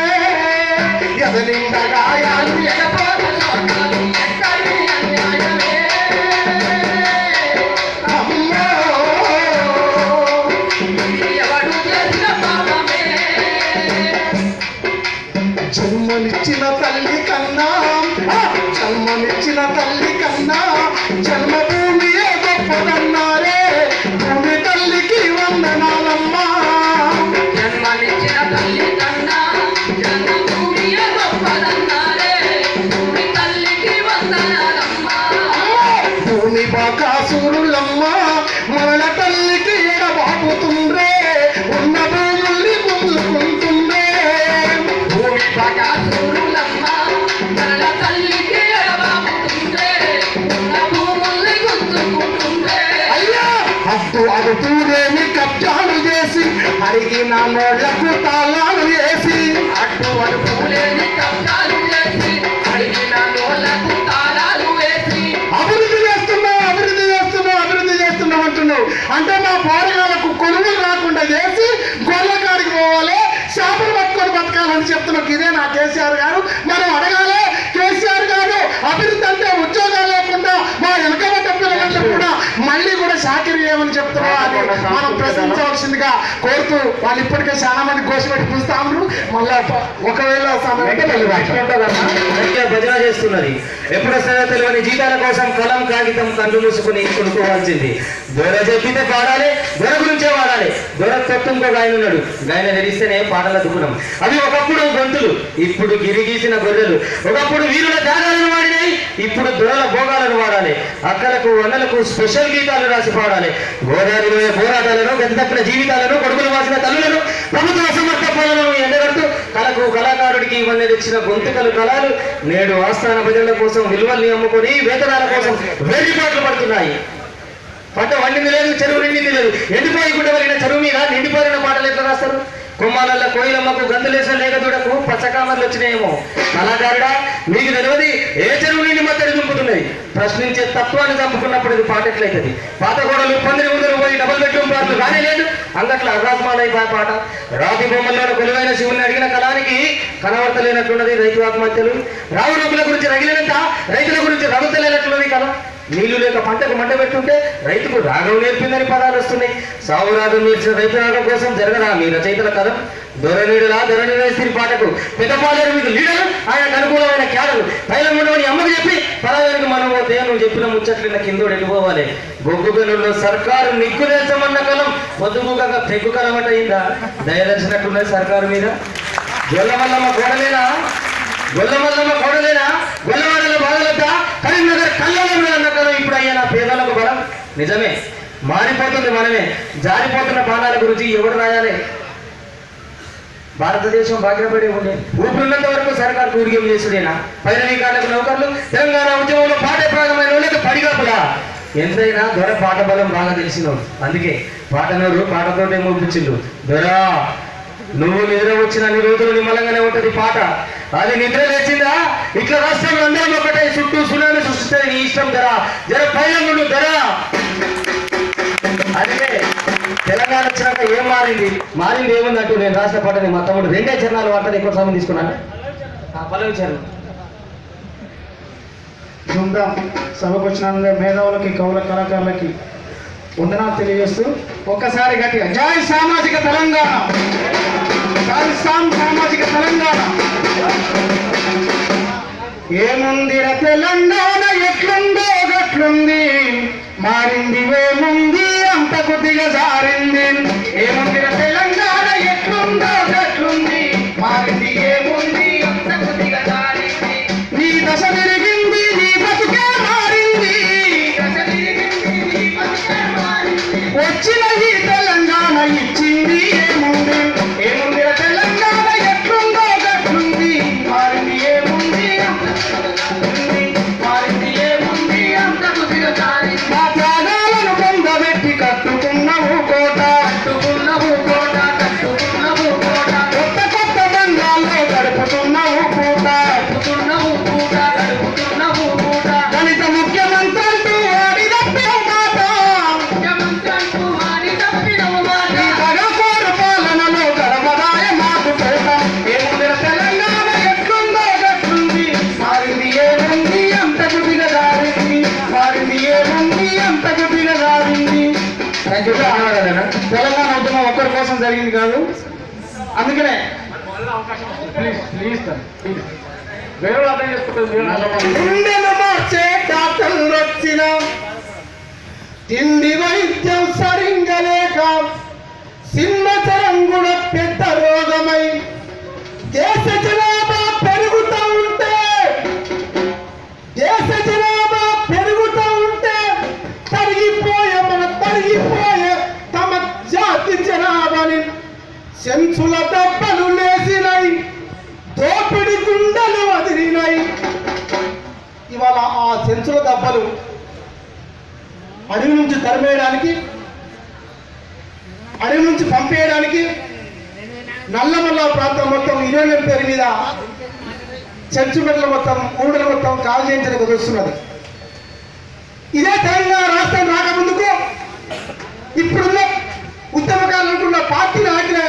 ఎదనిండా గాయాలు ఎగపోత శోకాలు ఎక్కడి అన్యాయమే అమ్మో, ఇది ఎవడు చేసిన పాపమే. జన్మనిచ్చిన తల్లి కన్నా జన్మనిచ్చిన తల్లి కన్నా జన్మభూమియే గొప్పదన్నారే. భూమి తల్లికి వందనాలమ్మా. జన్మనిచ్చిన తల్లి కన్నా జన్మభూమియే గొప్పదన్నారే. భూమి తల్లికి వందనాలమ్మా. భూమి బాకాసురులమ్మా మరణ తల్లికి ఎడబాపుతుండ్రే. ఉన్న భూముల్ని గుంజుకుంటుండ్రే. భూమి బకాసురులమ్మా మరణ తల్లికి ఎడబాపుతుండ్రే. ఉన్న భూముల్ని గుంజుకుంటుండ్రే. అయ్యా అడ్డు అడుగుతూనేమి కబ్జాలు చేసి అడిగిన నోళ్లకు తాళాలు వేసి, అడ్డు అడుగులేని కబ్జాలు చేసి అడిగిన నోళ్లకు తాళాలు వేసి అభివృద్ధి చేస్తున్నాం అభివృద్ధి చేస్తున్నాం అభివృద్ధి చేస్తున్నాం అంటున్నావు. అంటే మా పోరగాళ్ళకు కొనుగోలు రాకుండా చేసి గొల్లకాడికి పోవాలి, చేపలు పట్టుకొని బతకాలని చెప్తున్నావు. ఇదే నా కేసీఆర్ గారు. మనం అడగాలి కేసీఆర్ గారు, అభివృద్ధి అంటే ఉద్యోగాలు లేకుండా మా వెనకబడ్డ పిల్లలంటే కూడా మళ్ళీ కూడా చాకరీ చేయమని చెప్తున్నాం. అది మనం ప్రశ్నించవలసిందిగా కోరుతూ, వాళ్ళు ఇప్పటికే చాలా మంది గోసిపెట్టి చూస్తా ఉన్నారు. మళ్ళా ఒకవేళ భజన చేస్తున్నది. ఎప్పుడొస్తారో తెలియని జీతాల కోసం కలం కాగితం కళ్ళు మూసుకుని కొనుక్కోవాల్సింది. దొర చెప్పితే పాడాలి, దొర గురించే వాడాలి. దొర తొట్టు ఇంకొక ఆయన ఉన్నాడు, ఆయన తెలిస్తేనే పాటల దుకుణం. అవి ఒకప్పుడు గొంతులు, ఇప్పుడు గిరిగీసిన గొర్రెలు. ఒకప్పుడు వీరుల త్యాగాలను వాడినాయి, ఇప్పుడు దొరల భోగాలను వాడాలి. అక్కలకు అన్నలకు స్పెషల్ గీతాలు రాసి పాడాలి. గోదావరిలో పోరాటాలను, గతి తప్పిన జీవితాలను, కొడుకులు వాసిన తల్లులను, ప్రభుత్వ అసమర్థ పాలనను ఎండగడుతూ కళకు కళాకారుడికి ఇవన్నీ తెచ్చిన గొంతుకలు కళలు నేడు ఆస్థాన భజనల కోసం విలువల్ని అమ్ముకొని వేతనాల కోసం వేడిపాట్లు పడుతున్నాయి. పంట వండింది లేదు, చెరువు నిండింది లేదు. ఎండిపోయి గుడ్డ వెళ్ళిన చెరువు మీద నిండిపోయిన పాటలు ఎట్లా రాస్తారు? కొమ్మాలల్ల కోయిలమ్మకు గంతులేసిన లేకదూడకు పచ్చకామర్లు వచ్చినాయేమో. కళాకారుడా, మీకు తెలియదు ఏ చెరువు నిండి మత్తడి దుంపుతున్నది. ప్రశ్నించే తత్వాన్ని చంపుకున్నప్పుడు ఇది పాట ఎట్లయితుంది? పాత గోడలు పందిరి ముందరు పోయి డబుల్ బెడ్రూమ్ పాటలు కానీ లేదు. అంగట్ల అగాస్మాలైపోయే పాట. రాతి బొమ్మల్లో కొలువైన శివుని అడిగిన కళానికి కనవర్తలేనట్లున్నది రైతు ఆత్మహత్యలు. రావు రూపుల గురించి రగిలినంత రైతుల గురించి రగుతలేనట్లున్నది కళ. నీళ్లు లేక పంటకు మంట పెట్టుంటే రైతుకు రాగం నేర్పిందని పదాలు వస్తున్నాయి. సాగు రాగం నేర్చిన రైతు రాగం కోసం జరగరా మీ రచయితల కథం? దొరనీడులా దొరనీడేసిన పాటకు పెద్దపాలేరు మీకు లీడరు, ఆయనకు అనుకూలమైన క్యాడరు. తైలం ఉండవని అమ్మకు చెప్పి పరాయానికి మనం పోతే నువ్వు చెప్పిన ముచ్చట్ల కిందోడు వెళ్ళిపోవాలి. బొగ్గు గనుల్లో సర్కారు నిగ్గు నేర్చమన్న కలం పొద్దుగుగా తెగ్గు కలమట అయిందా? దయదర్చినట్టున్నది సర్కారు మీద. గొల్లమల్లమ్మ గోడలేనా గొల్లవాడల బాధలద్దా కరీంనగర్ కళ్ళలో అన్న కదా ఇప్పుడు అయ్యా నా పేదలకు బలం. నిజమే, మారిపోతుంది మనమే. జారిపోతున్న బాణాల గురించి ఎవడు రాయాలి? భారతదేశం బాధ్యపడి ఉండే ఊపిరినంత వరకు సర్కారు ఊరికేం చేసుడేనా పైరవీకారులకు నౌకర్లు తెలంగాణ ఉద్యమంలో పాఠ్యప్రాయమైన వాళ్ళకి పడిగాపులా ఎంతైనా దొర పాట బలం బాగా తెలిసినావు అందుకే పాటనోరు పాటతోటే ముప్పించిండు దొరా నువ్వు నిద్ర వచ్చిన అన్ని రోజులు నిమ్మలంగానే ఉంటది పాట అది నిద్ర లేచిందా ఇట్లా రాష్ట్రంలో అందరం ఒకటే చుట్టూ సునామీ సృష్టిస్తుంది నీ ఇష్టం ధర జర పైన ధర అదే తెలంగాణ వచ్చినాక ఏం మారింది ఏముందంటూ నేను రాసిన పాటని మా తమ్ముడు 2 చరణాలు వార్తలు ఎక్కువ సమయం తీసుకున్నాను పల్లవి చరణం బృందం సభకు వచ్చిన మేధావులకి కవుల కళాకారులకి వందనాలు తెలియజేస్తూ ఒక్కసారి గట్టిగా జై సామాజిక తెలంగాణ, జై సామాజిక తెలంగాణ. ఏముందిర తెలంగాణ ఎట్లుందో గట్లుంది, మారింది ఏముంది అంత కొద్దిగా జారింది. ఏముందిర తెలంగాణ ఎట్లుందో గట్లుంది, మారింది ఏముంది అంత కొద్దిగా జారింది. నీ దశ తిరిగింది నీ బతుకే మారింది, వచ్చిన ఈ తెలంగాణ ఇచ్చింది ఏముంది. ఏముందిర తెలంగాణ ఎట్లుందో గట్లుంది, మారింది ఏముంది మారింది ఏముంది అంత కొద్దిగా జారింది. మా త్యాగాలను పొందబెట్టి కట్టుకున్నావు కోట, కట్టుకున్నావు కోట, కట్టుకున్నావు కోట. కొత్త కొత్త బంగాల్లో గడుపుతున్నావు పూట, గడుపుతున్నావు పూట, గడుపుతున్నావు పూట. దళిత ముఖ్యమంత్రులు వాడి తప్పిన మాట, ముఖ్యమంత్రులు వాడి తప్పిన మాట. ఈ తగకోరు పాలనలో గడపదాయ మాకు కోట. ఏముందిర తెలంగాణ ఎట్లుందో గట్లుంది, మారింది ఏముంది అంత కొద్దిగా జారింది, మారింది ఏముంది అంత కొద్దిగా జారింది. తెలంగాణ ఉద్యమం ఒక్కరి కోసం జరిగింది కాదు, అందుకనే ప్లీజ్ సార్ వేరే వాళ్ళు అర్థం చేసుకుంటారు గుండెలు మార్చే డాక్టర్లు వచ్చిన తిండి వైద్యం సరిగ్గా లేక సింహచరం కూడా పెద్ద రోగమై దేశ జనాభా పెరుగుతూ ఉంటే, దేశ జనాభా పెరుగుతూ ఉంటే తరిగిపోయే తమ జాతి జనాభాని సెన్సుల దెబ్బలు లేసినాయి, దోపిడి గుండెలు వదిలినాయి. ఇవాళ ఆ సెన్సుల దెబ్బలు అడవి నుంచి తరిమేయడానికి, అడవి నుంచి పంపేయడానికి నల్లమల్ల ప్రాంతం మొత్తం యురేనియం పేరు మీద చెంచుమెట్ల మొత్తం ఊడలు మొత్తం కాల్ చేయించడానికి వస్తున్నది. ఇదే తెలంగాణ రాష్ట్రం రాకముందుకు ఇప్పుడున్న ఉద్యమకారులు అనుకున్న పార్టీ నాయకులే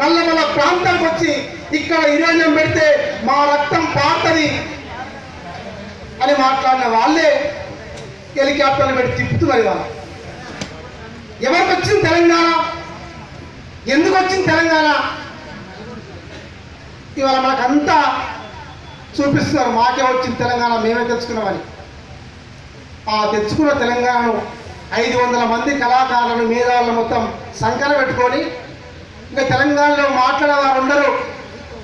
నల్లమల్ల ప్రాంతానికి వచ్చి ఇక్కడ యురేనియం పెడితే మా రక్తం పారుతుంది అని మాట్లాడిన వాళ్ళే హెలికాప్టర్లు పెట్టి తిప్పుతున్నారు. ఇవాళ ఎవరికి వచ్చింది తెలంగాణ, ఎందుకు వచ్చింది తెలంగాణ? ఇవాళ మనకంతా చూపిస్తున్నారు మాకే వచ్చింది తెలంగాణ, మేమే తెచ్చుకున్నామని. ఆ తెచ్చుకున్న తెలంగాణను 500 మంది కళాకారులను మేధావులను మొత్తం సంకన పెట్టుకొని, ఇంకా తెలంగాణలో మాట్లాడేవారు ఉండరు,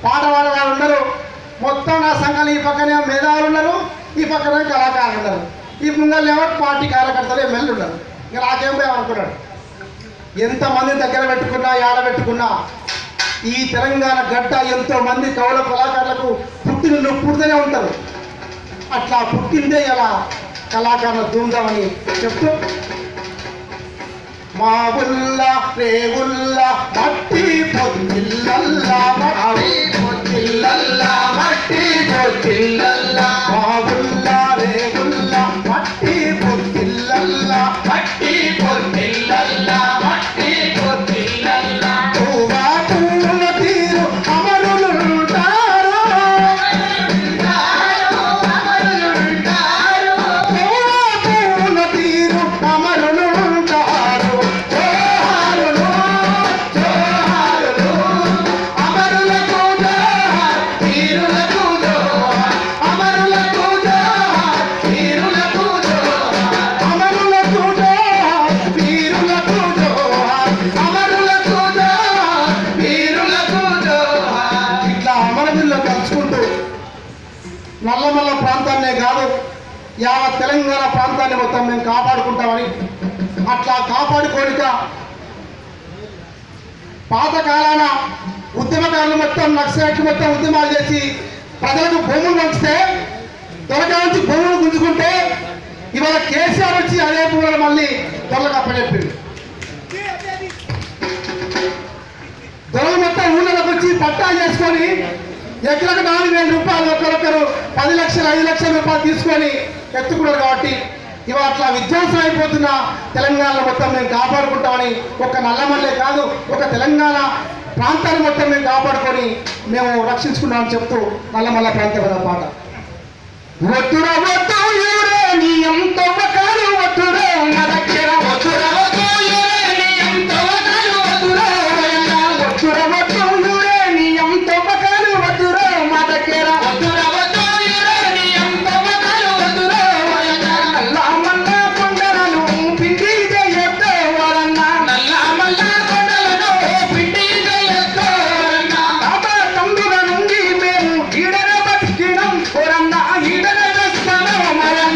పాట పాడేవారు ఉండరు, మొత్తం నా సంఘాలు ఈ పక్కనే మేధావులు ఉన్నారు, ఈ పక్కనే కళాకారులు ఉన్నారు, ఈ ముంగళ్ళు ఎవరు పార్టీ కార్యకర్తలు ఎమ్మెల్యేలు ఉన్నారు. ఇంకా నాకేం పోయి అనుకున్నాడు. ఎంతమంది దగ్గర పెట్టుకున్నా ఏడబెట్టుకున్నా ఈ తెలంగాణ గడ్డ ఎంతో మంది కవుల కళాకారులకు పుడుతూనే ఉంటారు. అట్లా పుట్టిందే ఇలా కళాకారుల ధూమ్ధామని చెప్తూ, మా ఉల్లా రేవుల్లా మట్టి పొద్దిల్లల్లా, మట్టి పొద్దిల్లల్లా, మట్టి పొద్దిల్లల్లా. మా ఉల్లా రేవుల్లా మట్టి పొద్దిల్లల్లా, మట్టి పొద్దిల్లల్లా, మట్టి పొద్దిల్లల్లా. పూవా పూల తీరు అమరులుంటారు, పూవా పూల తీరు అమరులుంటారు. జోహారులు జోహారులు అమరులకు జోహార్, వీరులకు జోహార్, అమరులకు జోహార్, వీరులకు జోహార్, అమరులకు జోహార్, వీరులకు జోహార్, అమరులకు జోహార్, వీరులకు జోహార్. ఇట్లా అమరవీరులు కలుసుకుంటూ నల్లమల్ల ప్రాంతాన్నే కాదు యావత్ తెలంగాణ ప్రాంతాన్ని మొత్తం మేము కాపాడుకుంటామని, అట్లా కాపాడుకోనిక పాతకాలాన ఉద్యమకారులు మొత్తం నక్సలైట్లు మొత్తం ఉద్యమాలు చేసి ప్రజలకు భూములు పంచితే త్వరగా నుంచి భూములు గుంజుకుంటే ఇవాళ కేసీఆర్ వచ్చి అదే భూములు మళ్ళీ త్వరగా అప్పచెప్పింది. దొరలు మొత్తం ఊళ్ళలోకి వచ్చి పట్టా చేసుకొని ఎకరకు 4,000 రూపాయలు ఒకరొకరు 10 లక్షలు 5 లక్షల రూపాయలు తీసుకొని ఎత్తుకున్నారు. కాబట్టి ఇవాళ అట్లా విధ్వంసం అయిపోతున్న తెలంగాణలో మొత్తం మేము కాపాడుకుంటామని ఒక నల్లమల్లే కాదు ఒక తెలంగాణ ప్రాంతాన్ని మొత్తం మేము కాపాడుకొని మేము రక్షించుకున్నామని చెప్తూ నల్లమల్ల ప్రాంత పాట. ఒత్తుర ఒత్తు యురేనియం తవ్వకాలు ఒత్తుర మా దగ్గర ఒత్తుర ఒత్తు యురేనియం తవ్వకాలు ఒత్తుర ఒత్తుర ఒత్తు యురేనియం తవ్వకాలు ఒత్తుర మా దగ్గర ఒత్తుర ఒత్తు యురేనియం తవ్వకాలు ఒత్తుర నల్లమల్ల కొండలను పిండి చేయొద్దోరన్న నల్లమల్ల కొండలను పిండి చేయొద్దోరన్న బాబా తండ్రుల నుండి మేము ఈడన బతికినం ఓరన్న ఈడన వస్తాను మరన్న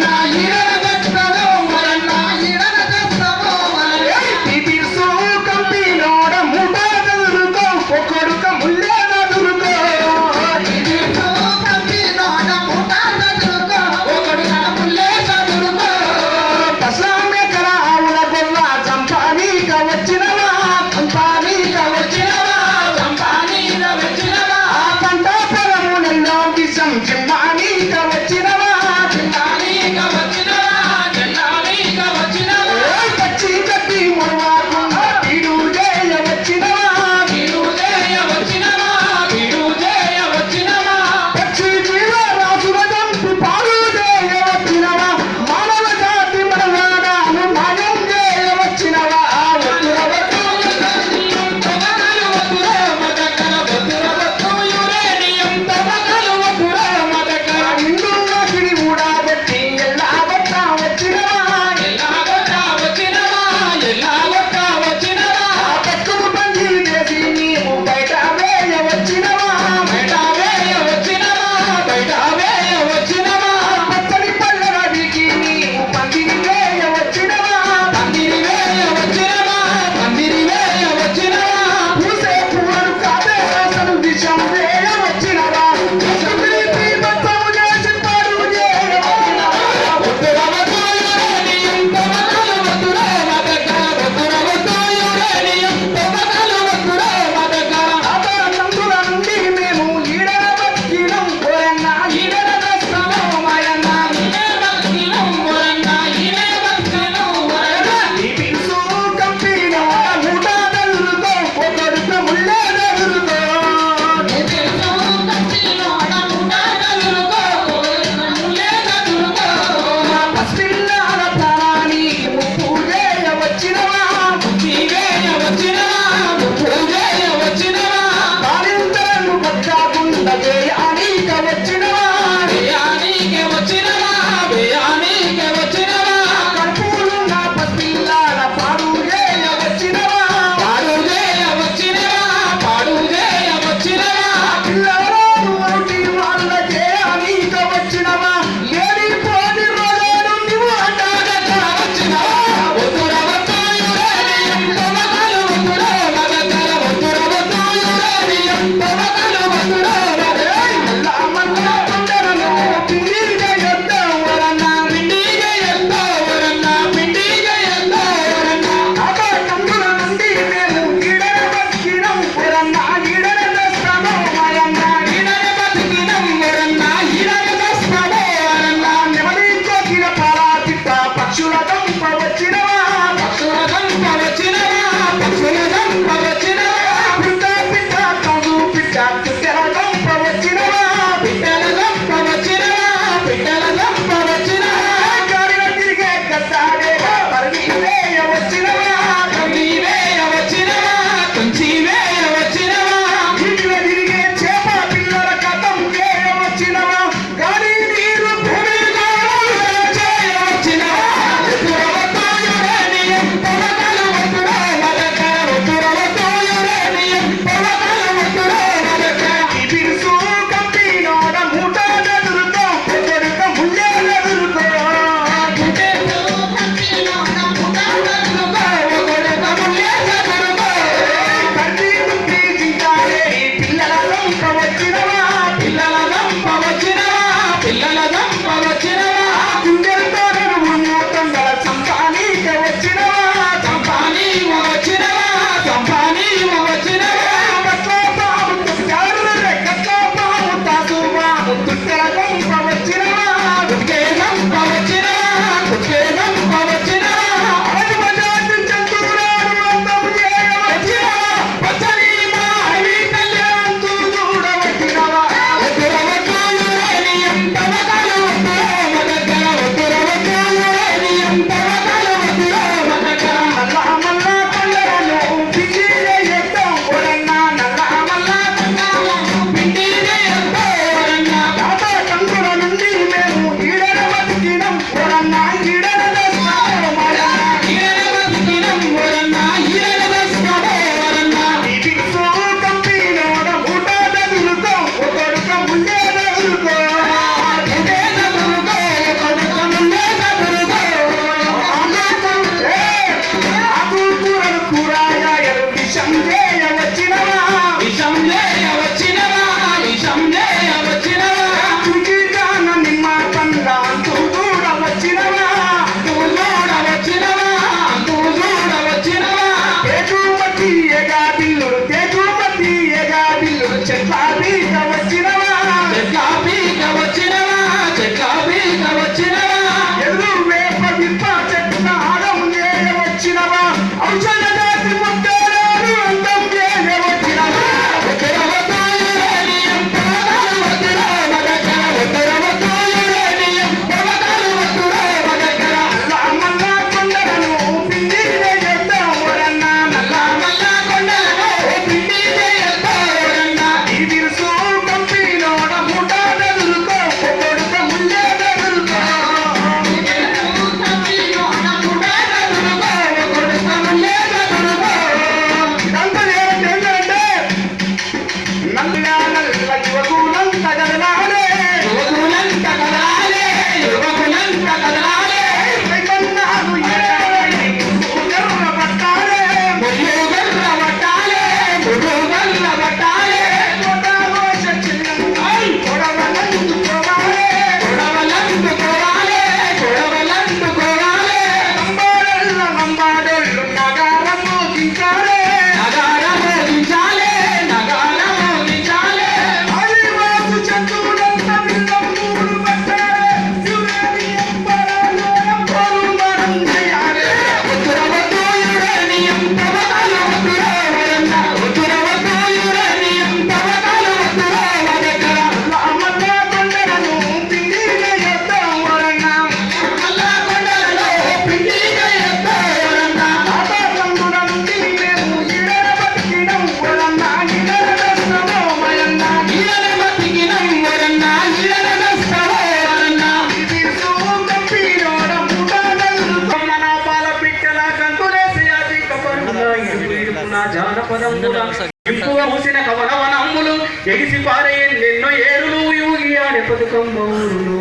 ఇంపుగా మూసిన కవనవనమ్ములు ఎగిసి పారే నిన్నో ఏరులు యూగియాడే పథకంబౌరులు.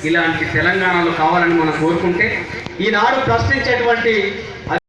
ఇలాంటి తెలంగాణలో కావాలని మనం కోరుకుంటే ఈనాడు ప్రశ్నించేటువంటి